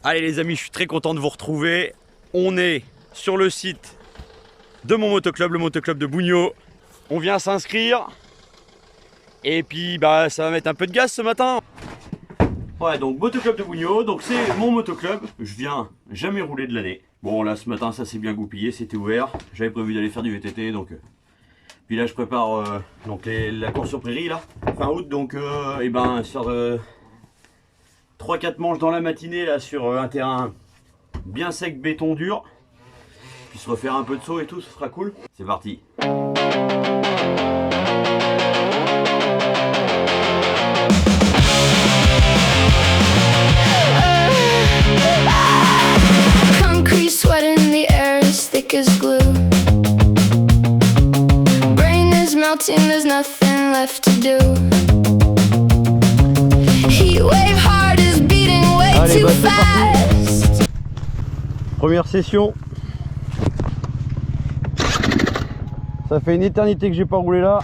Allez les amis, je suis très content de vous retrouver. On est sur le site de mon motoclub, le motoclub de Bougno. On vient s'inscrire. Et puis bah ça va mettre un peu de gaz ce matin. Ouais, donc motoclub de Bougno, donc c'est mon motoclub. Je viens jamais rouler de l'année. Bon là ce matin ça s'est bien goupillé, c'était ouvert. J'avais prévu d'aller faire du VTT donc... Puis là je prépare donc la course sur prairie là, fin août, donc et ben sur 3-4 manches dans la matinée là sur un terrain bien sec, béton dur. Puis se refaire un peu de saut et tout, ce sera cool. C'est parti. Concrete sweat in the air as thick as glue. Brain is melting, there's nothing left to do. Heat wave heart is beating way too fast. Première session. Ça fait une éternité que j'ai pas roulé là.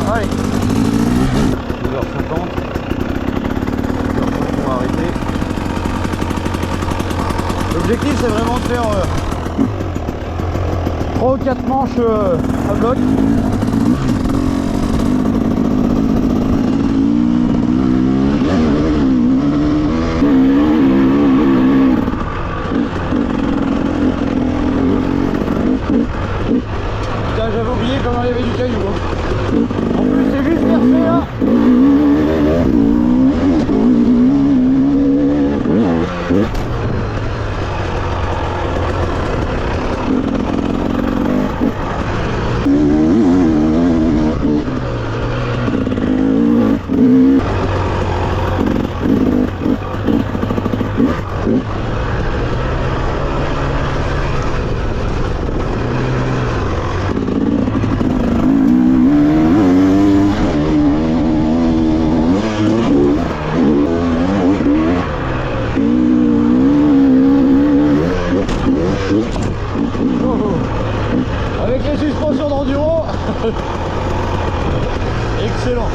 Allez, 2h50. On va arrêter. L'objectif c'est vraiment de faire 3 ou 4 manches à bloc. Putain, j'avais oublié comment il y avait du caillou. En plus c'est juste versé là. Avec les suspensions d'enduro. Excellent.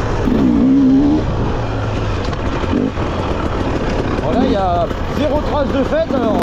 Bon là il y a 0 trace de fête alors.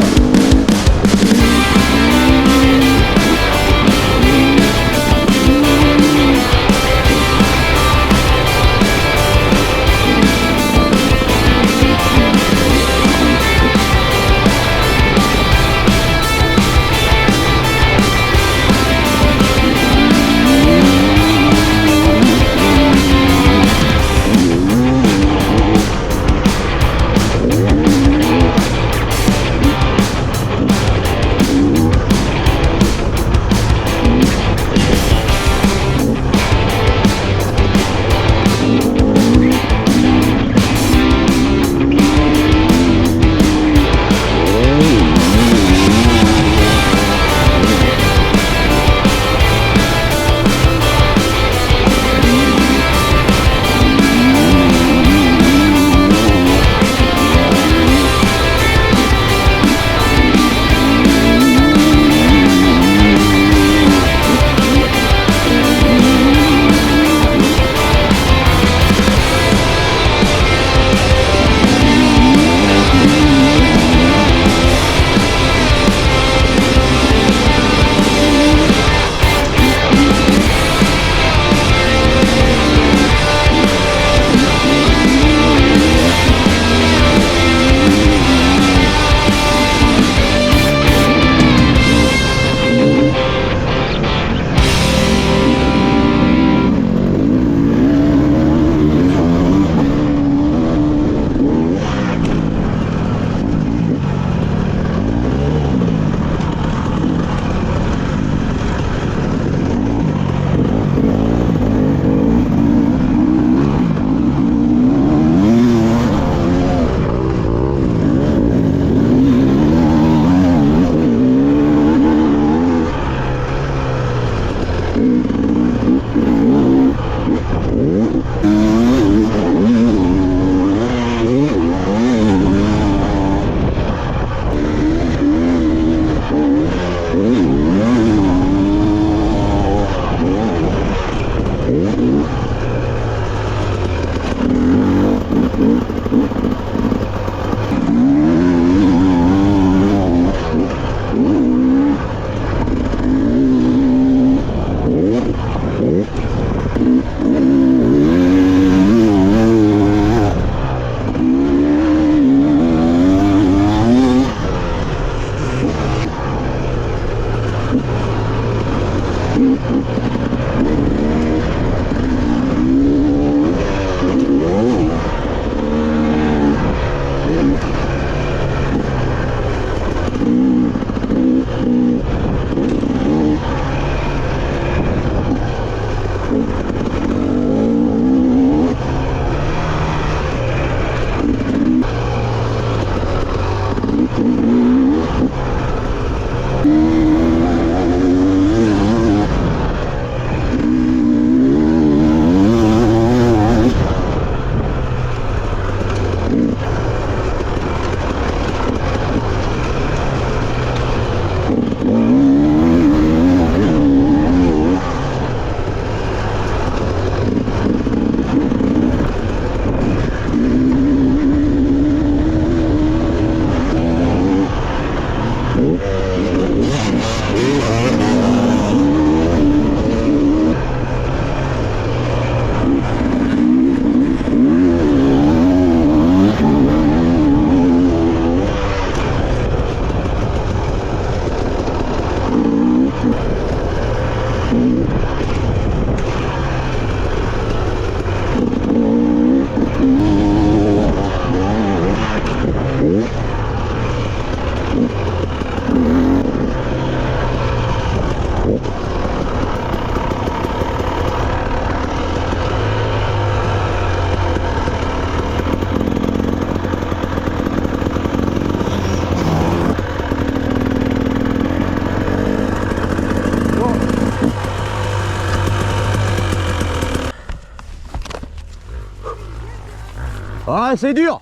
Ah, c'est dur.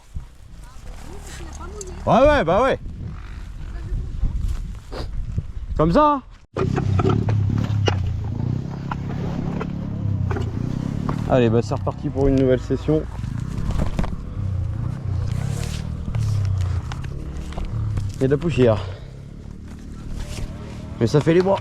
Ouais, ouais, bah ouais. Comme ça, hein. Allez, bah c'est reparti pour une nouvelle session. Il y a de la poussière. Mais ça fait les bois.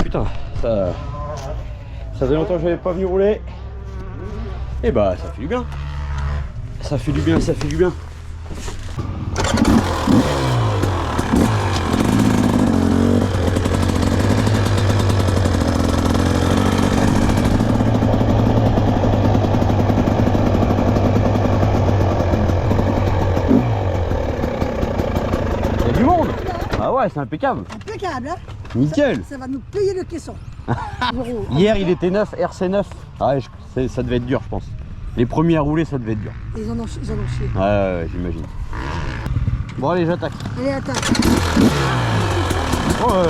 putain, ça faisait longtemps que j'avais pas venu rouler. Et bah ça fait du bien. Ça fait du bien, ça fait du bien. Il y a du monde. Ah ouais, c'est impeccable. Impeccable, hein? Nickel. Ça va nous payer le caisson. Hier il était neuf, RC9. Ah ouais, ça devait être dur je pense. Les premiers à rouler ça devait être dur. Ils en ont chié. Ouais, j'imagine. Bon allez j'attaque. Allez, attends. Oh, ouais.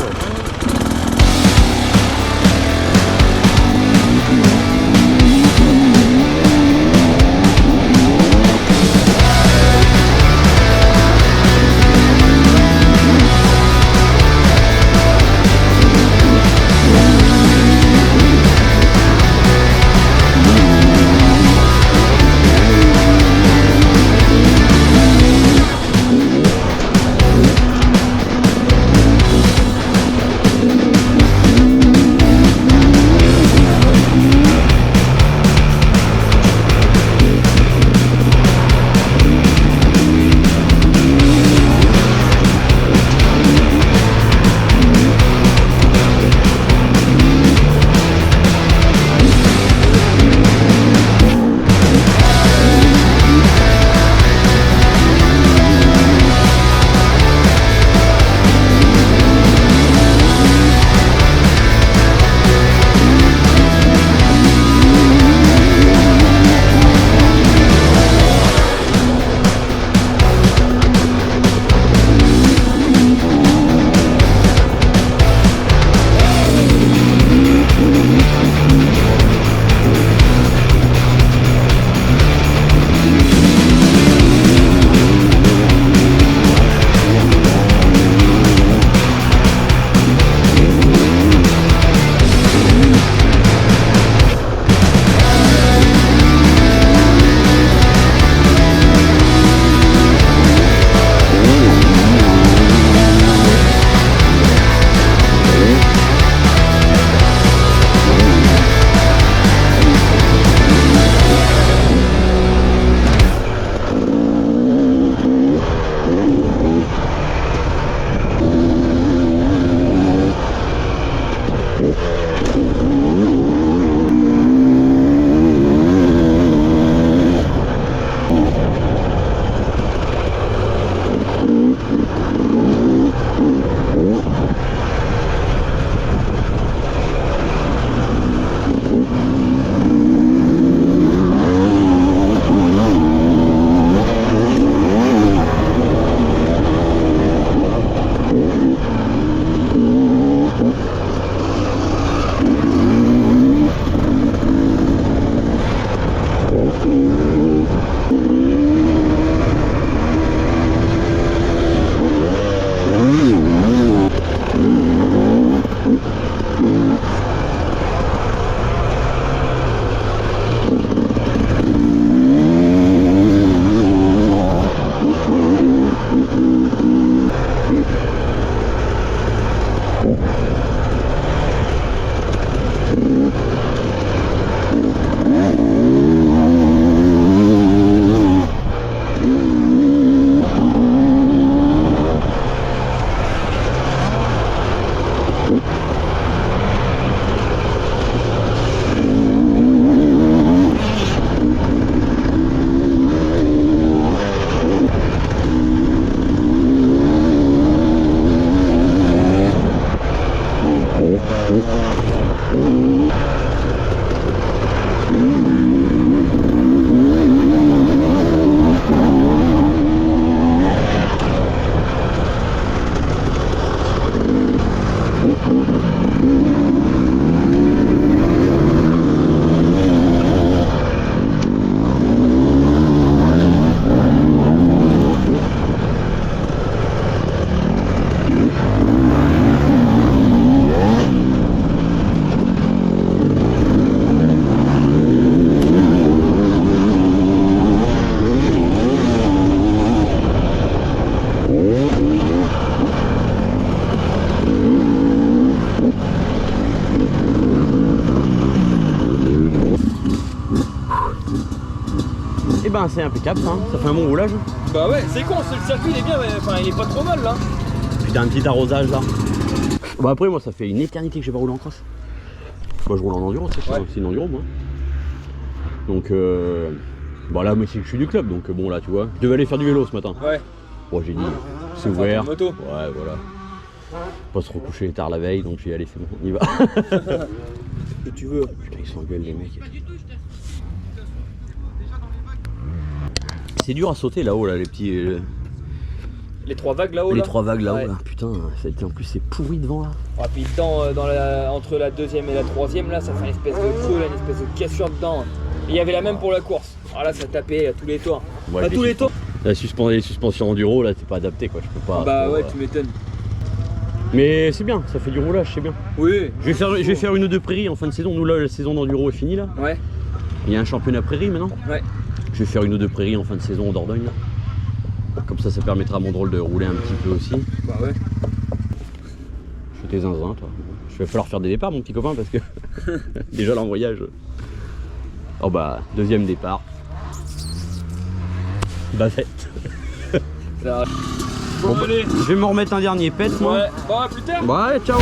ben c'est impeccable ça, hein. Ça fait un bon roulage. Bah ouais, c'est con, le circuit il est bien, mais enfin il est pas trop mal là. Puis t'as un petit arrosage là. Bah après moi ça fait une éternité que j'ai pas roulé en cross. Moi je roule en enduro, c'est une enduro moi. Donc bon là moi je suis du club donc bon là tu vois. Je devais aller faire du vélo ce matin. Ouais. Bon j'ai dit c'est ouvert. Moto. Ouais voilà. Pas se recoucher tard la veille donc j'ai dit allez c'est bon, on y va. Que tu veux. Putain ils s'engueulent les mecs. C'est dur à sauter là-haut là les petits. Les 3 vagues là-haut. Les là. 3 vagues là-haut Ouais. là. Putain, ça a été en plus c'est pourri devant là. Ah, puis entre la deuxième et la troisième là, ça fait une espèce de creux, là, une espèce de cassure dedans. Et il y avait la même pour la course. Ah là ça tapait à tous les tours. Ouais, à tous les tours. Les suspensions enduro là c'est pas adapté quoi, je peux pas. Bah ouais tu m'étonnes. Mais c'est bien, ça fait du roulage, c'est bien. Oui. Je vais faire une ou deux prairies en fin de saison. Nous là la saison d'enduro est finie là. Ouais. Il y a un championnat prairie maintenant. Ouais. Je vais faire une ou deux prairies en fin de saison en Dordogne là. Comme ça permettra à mon drôle de rouler un petit peu aussi. Bah ouais. Je fais tes zinzins toi. Je vais falloir faire des départs mon petit copain parce que déjà là en voyage. Oh bah deuxième départ. Bavette. Ça... Bon, bah, allez. je vais me remettre un dernier pet moi. Ouais. Bon à plus tard. Bon allez ciao.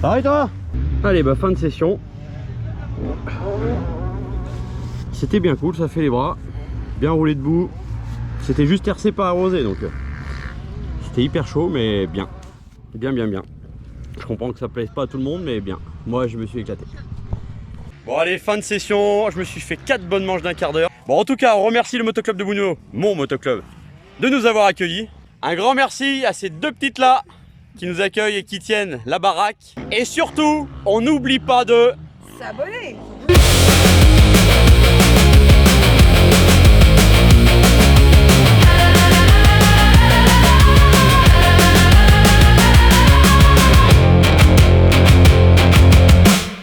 Ça va et toi? Allez bah fin de session. C'était bien cool, ça fait les bras. Bien roulé debout. C'était juste RC pas arrosé donc c'était hyper chaud mais bien. Bien. Je comprends que ça plaise pas à tout le monde mais bien. Moi je me suis éclaté. Bon allez fin de session, je me suis fait 4 bonnes manches d'un quart d'heure. Bon en tout cas on remercie le motoclub de Bugno, mon motoclub, de nous avoir accueillis. Un grand merci à ces deux petites là qui nous accueillent et qui tiennent la baraque. Et surtout, on n'oublie pas de S'abonner.